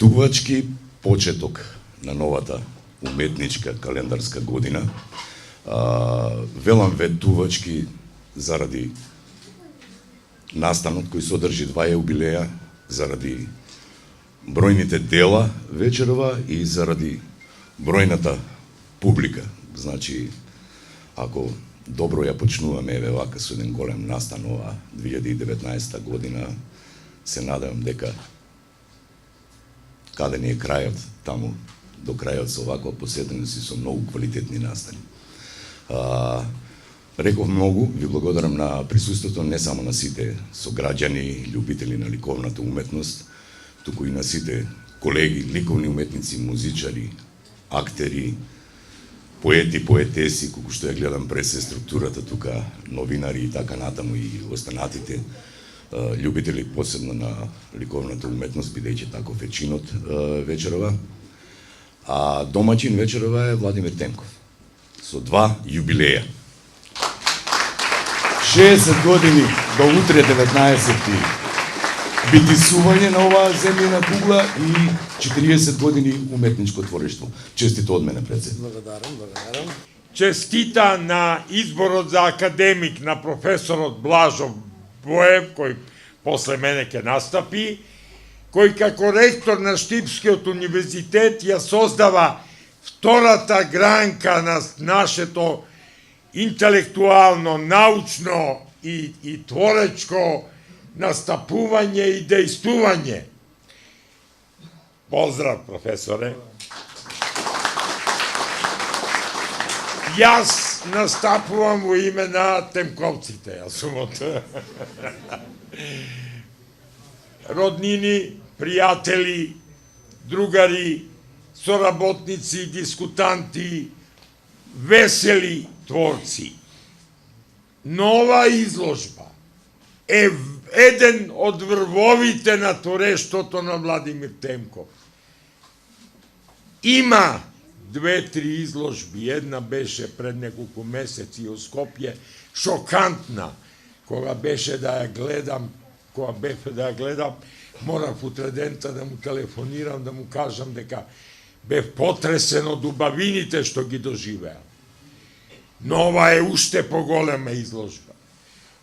ветувачки почеток на новата уметничка календарска година. Велам ветувачки заради настанот кој содржи 2 јубилеја, заради бројните дела вечерова и заради бројната публика. Значи, ако добро ја почнуваме еве вака со еден голем настан ова 2019 година, се надевам дека каде не е крајот, таму до крајот со ваква посетеност и со многу квалитетни настани. Реков многу, ви благодарам на присуството не само на сите сограѓани, љубители на ликовната уметност, туку и на сите колеги, ликовни уметници, музичари, актери, поети, поетеси, колку што ја гледам през структурата тука, новинари и така натаму и останатите љубители посебно на ликовната уметност, бидејќи таков е чинот вечерова. А домаќин вечерова е Владимир Темков со 2 јубилеја. 60 години до утре 19-ти битисување на оваа земјина кугла и 40 години уметничко творештво. Честито од мене, председател. Благодарам. Честита на изборот за академик на професорот Блажо Боев, кој после мене ќе настапи, кој како ректор на Штипскиот универзитет ја создава втората гранка на нашето интелектуално, научно и творечко настапување и дејствување. Поздрав, професоре. Јас настапувам во име на темковците, јас сум од роднини, пријатели, другари, соработници, дискутанти, весели творци. Нова изложба е еден од врвовите на творештвото на Владимир Темков. Има 2-3 изложби, една беше пред неколку месеци во Скопје, шокантна, кога беше да ја гледам, морав утредента да му телефонирам, да му кажам дека бев потресен од убавините што ги доживеа. Но ова е уште поголема изложба.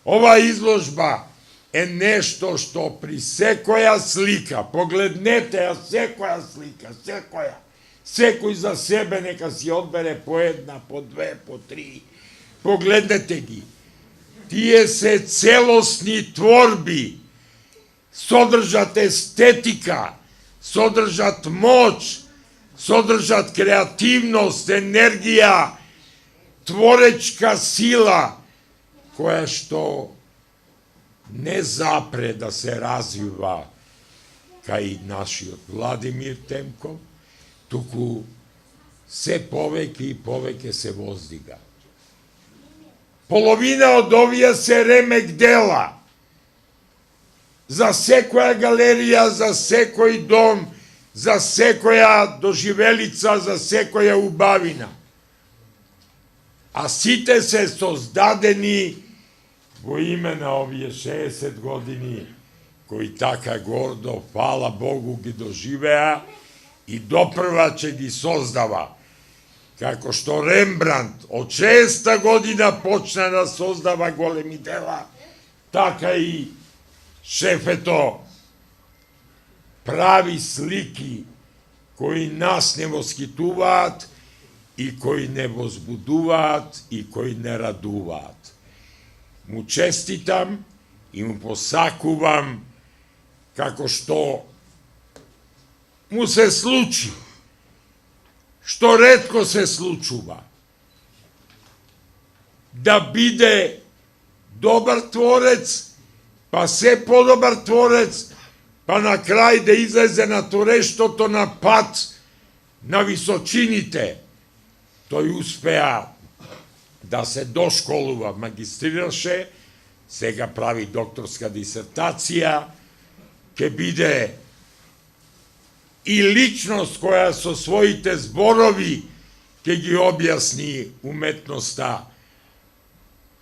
Ова изложба е нешто што при секоја слика, погледнете ја секоја слика, секој за себе нека си одбере по една, по 2, по 3, погледнете ги. Тие се целосни творби, содржат естетика, содржат моќ, содржат креативност, енергија, творечка сила, која што не запре да се развива кај нашиот Владимир Темков, туку се повеќе и повеќе се воздига. Половина од овие се ремек дела. За секоја галерија, за секој дом, за секоја доживелица, за секоја убавина. А сите се создадени во име на овие 60 години, кои така гордо, фала Богу, ги доживеа и допрва ќе ги создава. Како што Рембрандт од 6 година почна да создава големи дела, така и шефето прави слики кои нас не восхитуваат и кои не возбудуваат и кои не радуваат. Му честитам и му посакувам како што му се случи, што ретко се случува, да биде добар творец, па се подобар творец, па на крај да излезе на творештвото на пат на височините. Тој успеа да се дошколува, магистрираше, сега прави докторска дисертација, ќе биде и личност која со своите зборови ќе ги објасни уметноста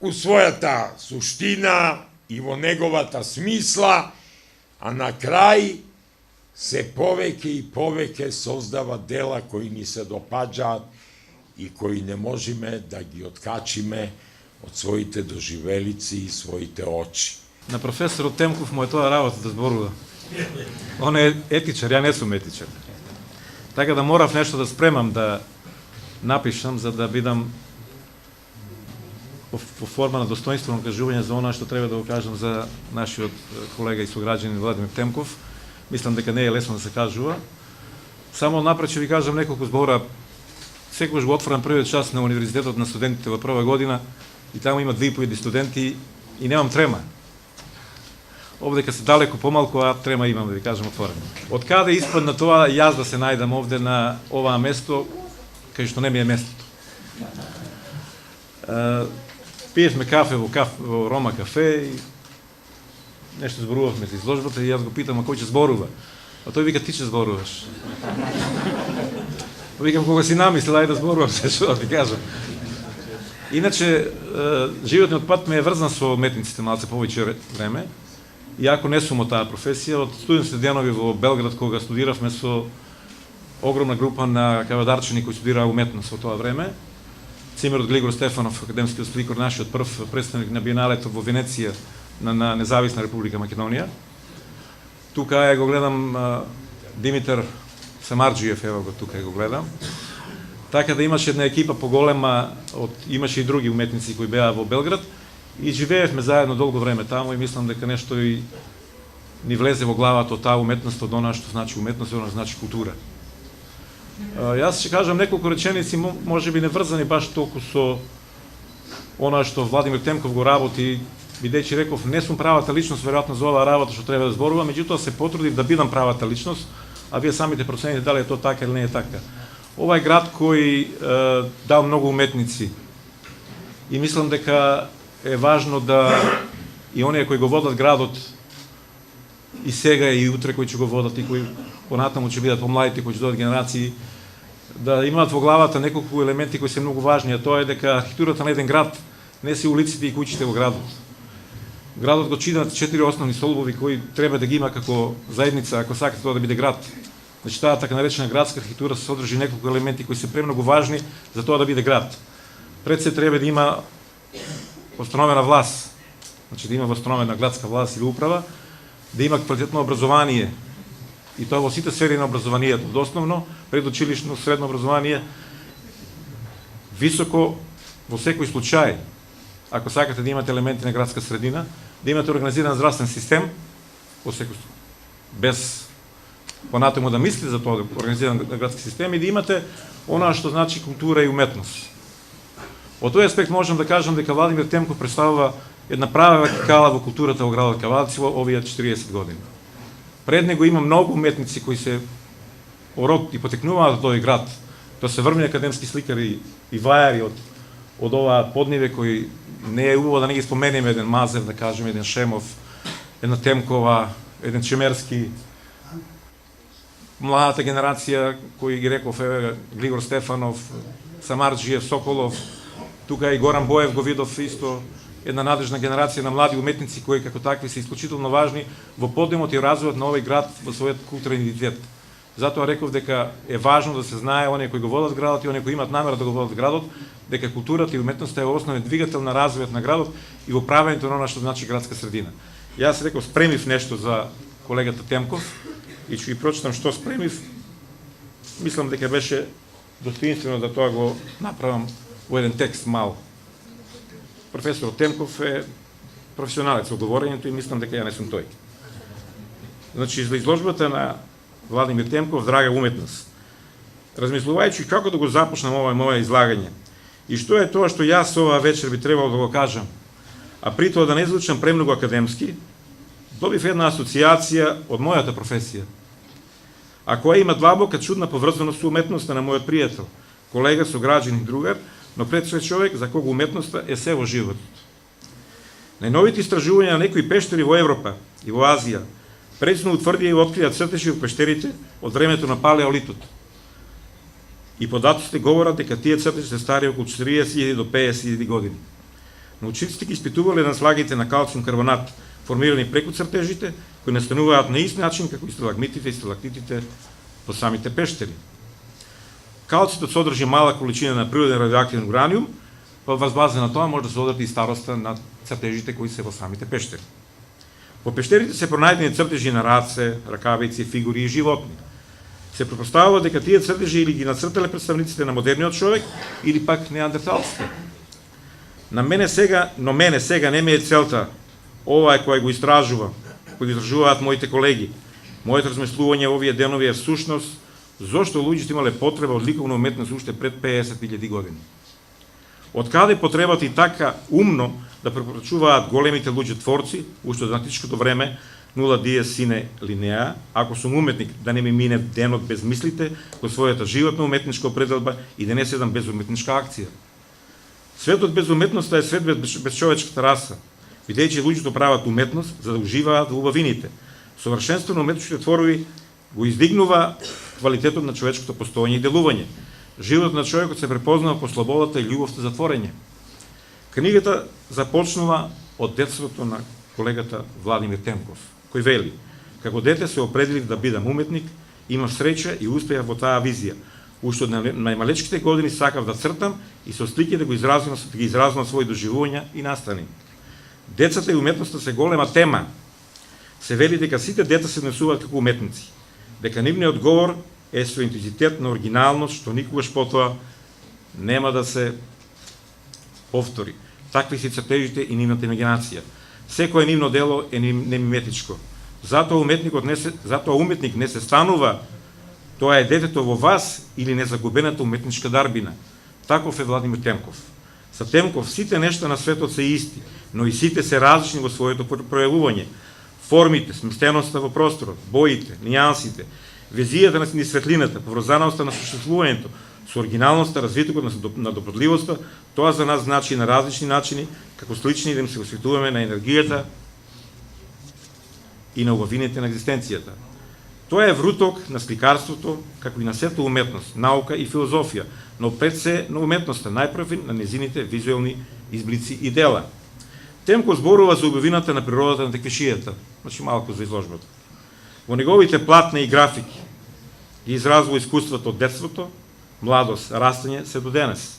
у својата суштина и во неговата смисла, а на крај се повеќе и повеќе создава дела кои ни се допаѓаат и кои не можеме да ги откачиме од своите доживелици и своите очи. На професорот Темков му е тоа работа да зборува. Он е етичар, ја не сум етичар. Така да морав нешто да спремам да напишам за да бидам во форма на достоинствено кажување за она што треба да го кажам за нашиот колега и сограѓанин Владимир Темков. Мислам дека не е лесно да се кажува. Само напред ќе ви кажам неколку збора. Секогаш го отворам првиот час на универзитетот на студентите во прва година и таму има 2.500 студенти и немам трема. Овде се далеко помалку, а трема имам, да ви кажам отворено. Од каде испадна тоа јас да се најдам овде на оваа место, кај што не ми е местото. Пиевме кафе во Рома кафе и нешто зборувавме за изложбата и јас го питам, а кој ќе зборува? А тој вика, ти ќе зборуваш. Викам, кога си намислил, ајде да зборувам се, што да ти кажам. Иначе, животниот пат ме е врзан со уметниците малце повеќе време. Иако не сум од таа професија, од студентските денови во Белград, кога студиравме со огромна група на кавадарчани кои студираа уметност во тоа време, Цимерот Глигор Стефанов, академскиот сликар, нашиот прв представник на Биеналето во Венеција на Независна Република Македонија. Тука го гледам Димитар Самарџиев, ево го тука го гледам. Така да имаше една екипа поголема, имаше и други уметници кои беа во Белград и живеевме заедно долго време таму и мислам дека нешто и ни влезе во главата од таа уметност, од она што значи уметност, она значи култура. Јас ќе кажам неколку реченици, можеби не врзани баш толку со она што Владимир Темков го работи, бидејќи реков не сум правата личност веројатно за оваа работа што треба да зборувам, меѓутоа се потрудив да бидам правата личност, а вие самите процените дали е тоа така или не е така. Ова е град кој дал многу уметници и мислам дека е важно да и оние кои го водат градот и сега и утре кои ќе го водат и кои понатаму ќе бидат помладите кои ќе додат генерации да имаат во главата неколку елементи кои се многу важни, а тоа е дека архитектурата на еден град не се улиците и куќите во градот. Градот го чинат 4 основни столбови кои треба да ги има како заедница ако сакате тоа да биде град. Значи таа така наречена градска архитектура се содржи неколку елементи кои се премногу важни за тоа да биде град. Пред се треба да има установена власт, значи да има установена градска власт или управа, да има квалитетно образование и тоа во сите сфери на образованието, од основно, предучилишно, средно образование, високо во секој случај, ако сакате да имате елементи на градска средина, да имате организиран здравствен систем, во секој без понатаму да мисли за тоа организиран градски систем и да имате она што значи култура и уметност. Од тој аспект можам да кажам дека Владимир Темков представува една права вертикала во културата во градот Кавалци во овие 40 години. Пред него има многу уметници кои се ород и потекнуваат од тој град. Тоа се врвни академски сликари и вајари од оваа подниве кои не е убаво да не ги споменеме, еден Мазев, да кажеме, еден Шемов, една Темкова, еден Чемерски, младата генерација кои ги реков Глигор Стефанов, Самарџиев, Соколов, тука и Горан Боев го видов исто, една надежна генерација на млади уметници кои како такви се исклучително важни во подемот и развојот на овој град во својот културен идентитет. Затоа реков дека е важно да се знае оние кои го водат градот и оние кои имаат намера да го водат градот, дека културата и уметноста е основен двигател на развојот на градот и во правењето на она што значи градска средина. Јас реков спремив нешто за колегата Темков и ќе ви прочитам што спремив. Мислам дека беше достоинствено да тоа го направам во еден текст мал. Професор Темков е професионалец во говорењето и мислам дека ја не сум тој. Значи, за изложбата на Владимир Темков, драга уметност. Размислувајќи како да го започнам ова моје излагање и што е тоа што јас оваа вечер би требало да го кажам, а при тоа да не звучам премногу академски, добив една асоциација од мојата професија, а која има длабока чудна поврзаност со уметноста на мојот пријател, колега, сограѓанин, другар, но пред се човек за кого уметноста е се во животот. Најновите истражувања на некои пештери во Европа и во Азија прецизно утврдија и откријат цртежи во пештерите од времето на палеолитот. И податоците говорат дека тие цртежи се стари околу 40.000 до 50.000 години. Научниците ги испитувале наслагите на калциум карбонат формирани преку цртежите кои настануваат на ист начин како и сталагмитите и сталактитите по самите пештери. Калцитот содржи мала количина на природен радиоактивен ураниум, па врз база на тоа може да се одрати и староста на цртежите кои се во самите пештери. По пештерите се пронајдени цртежи на раце, ракавици, фигури и животни. Се претпоставува дека тие цртежи или ги нацртале представниците на модерниот човек или пак неандерталците. Но мене сега не ми е целта ова е кој го истражува, кој го истражуваат моите колеги. Моето размислување овие денови е всушност зошто луѓето имале потреба од ликовна уметност уште пред 50.000 години. Откаде потребата и така умно да препорачуваат големите луѓе творци, уште од античкото време, нула диes sine linea, ако сум уметник, да не ми мине денот без мислите, кој својата животна уметничка определба и да не седам без уметничка акција. Светот без уметноста е свет без човечката раса, бидејќи луѓето прават уметност за да уживаат во убавините. Совршенство на уметничките творови го издигнува квалитетот на човечкото постоење и делување. Животот на човекот се препознава по слободата и љубовта за творење. Книгата започнува од детството на колегата Владимир Темков, кој вели: како дете се определив да бидам уметник, имав среќа и успеав во таа визија. Уште од најмалечките години сакав да цртам и со слики да ги изразнам своји доживувања и настани. Децата и уметноста се голема тема. Се вели дека сите деца се однесуваат како уметници, дека нивниот говор е со интензитет на оригиналност, што никогаш потоа нема да се повтори. Такви се цртежите и нивната имагинација. Секое нивно дело е немиметичко. Затоа уметник не се станува, тоа е детето во вас или незагубената уметничка дарбина. Таков е Владимир Темков. За Темков сите нешта на светот се исти, но и сите се различни во своето пројавување. Формите, сместеноста во просторот, боите, нијансите, везијата на светлината, поврзаноста на существувањето, со оригиналноста, развитокот на добродливоста, тоа за нас значи на различни начини, како слични да им се осветуваме на енергијата и на убавините на екзистенцијата. Тоа е вруток на сликарството, како и на сета уметност, наука и филозофија, но пред се на уметноста, најпрв на незините визуелни изблици и дела. Темко зборува за убавината на природата на теквешијата, значи малку за изложбата. Во неговите платна и графики ги изразува искуството од детството, младост, растање се до денес.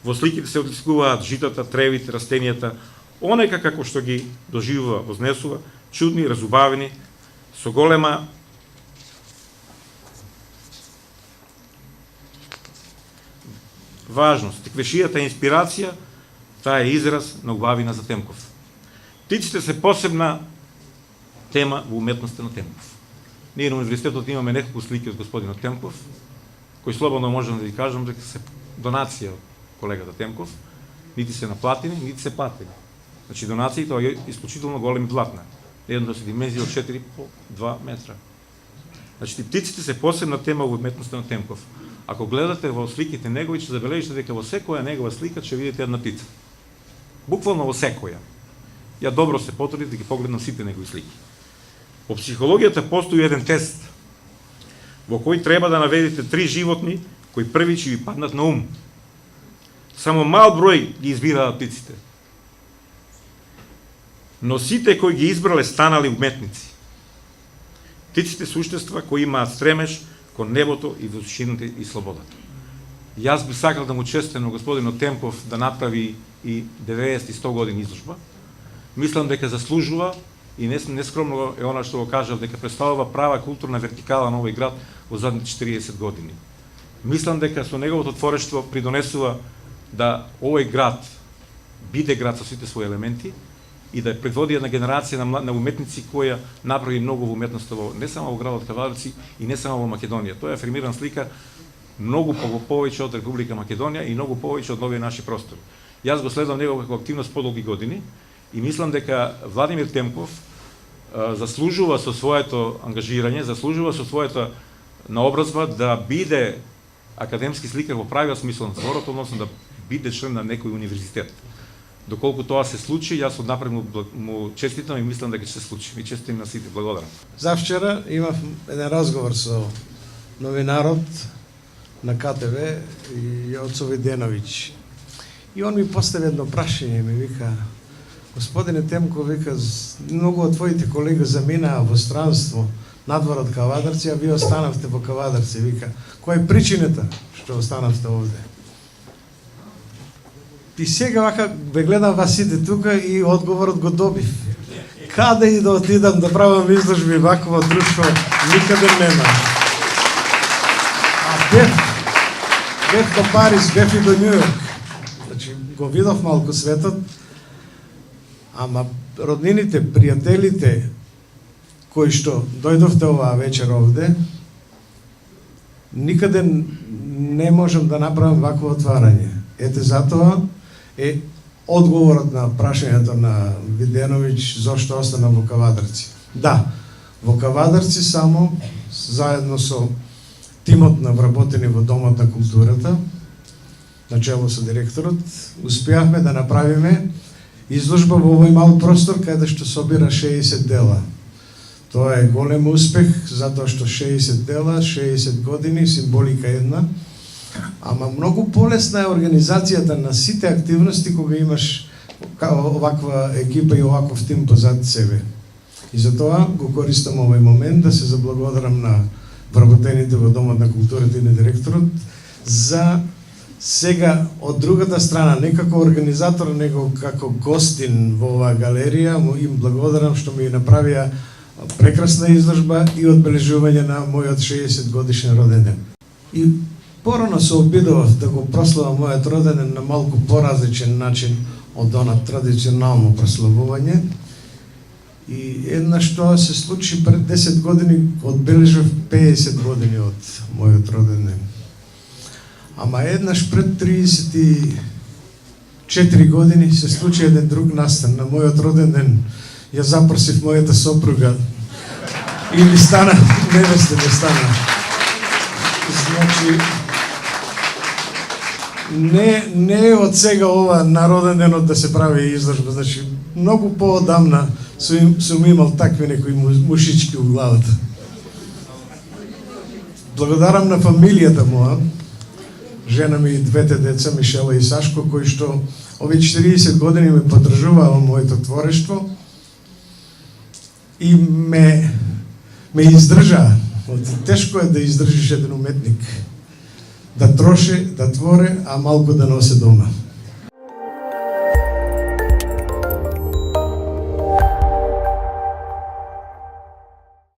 Во сликите се одликуваат житата, тревите, растенијата, онека како што ги доживува, вознесува, чудни, разубавени, со голема важност. Теквешијата е инспирација, таа е израз на убавина за Темков. Птиците се посебна тема во уметноста на Темков. Ние на универзитетот имаме неколку слики од господинот Темков, кои слободно можам да ви кажам дека се донација од колегата Темков, нити се наплатени, нити се платени. Значи донациите тоа е исклучително големи платна. Едната се димензија од 4 по 2 метра. Значи птиците се посебна тема во уметноста на Темков. Ако гледате во сликите негови, ќе забележите дека во секоја негова слика ќе видите една птица. Буквално во секоја. Ја добро се потрудив да ги погледнам сите негови слики. Во психологијата постои еден тест во кој треба да наведете 3 животни кои први ќе ви паднат на ум. Само мал број ги избираат птиците. Но сите кои ги избрале станали уметници. Птиците суштества кои имаат стремеж кон небото и возвишината и слободата. Јас би сакал да му честитам на господинот Темков да направи и 90 и 100 години изложба. Мислам дека заслужува и нескромно е она што го кажав дека представува права културна вертикала на овој град во задните 40 години. Мислам дека со неговото творештво придонесува да овој град биде град со сите своји елементи и да предводи една генерација на уметници која направи многу во уметноста не само во градот Каварци и не само во Македонија. Тоа е афирмирана слика многу повеќе од Република Македонија и многу повеќе од нови наши простори. Јас го следам него како активност подолги години и мислам дека Владимир Темков заслужува со своето ангажирање, заслужува со својата наобразба да биде академски сликар во правиот смисол на зборот, односно да биде член на некој универзитет. Доколку тоа се случи, јас однапред му честитам и мислам дека ќе се случи. Ми честитам на сите. Благодарам. Завчера имав еден разговор со новинарот на КТВ Јоцо Виденовиќ. И он ми постави едно прашање, ми вика: Господине Темко вика, многу од твоите колеги заминаа во странство надвор од Кавадарци, а вие останавте во Кавадарци. Вика, која е причината што останавте овде? И сега вака ве гледам вас сите тука и одговорот го добив. Каде и да отидам да правам изложби вакво друштво, никаде нема. А бев до Париз, бев и до Нью Йорк. Значи, го видов малку светот, ама роднините, пријателите, кои што дојдовте оваа вечер овде, никаде не можам да направам вакво отварање. Ете затоа е одговорот на прашањето на Виденовиќ зошто остана во Кавадарци. Да, во Кавадарци само, заедно со тимот на вработени во Домот на културата, начело со директорот, успеавме да направиме изложба во овој мал простор каде што собира 60 дела. Тоа е голем успех, затоа што 60 дела, 60 години, символика една, ама многу полесна е организацијата на сите активности кога имаш оваква екипа и оваков тим позад себе. И затоа го користам овој момент да се заблагодарам на вработените во Домот на културата и на директорот за сега од другата страна, не како организатор, него како гостин во оваа галерија, им благодарам што ми направија прекрасна изложба и одбележување на мојот 60 годишен роден ден. И порано се обидував да го прославам мојот роден ден на малку поразличен начин од она традиционално прославување. И еднаш тоа се случи пред 10 години, одбележав 50 години од мојот роден ден. Ама еднаш пред 34 години се случи еден друг настан. На мојот роден ден ја запросив мојата сопруга и ми стана, невеста ми стана. Значи, не е од сега ова на роден денот да се прави изложба. Значи, многу поодамна сум имал такви некои мушички у главата. Благодарам на фамилијата моја, жена ми и двете деца, Мишела и Сашко, кои што овие 40 години ме поддржуваа во моето творештво и ме издржаа. Тешко е да издржиш еден уметник. Да троше, да творе, а малку да носе дома.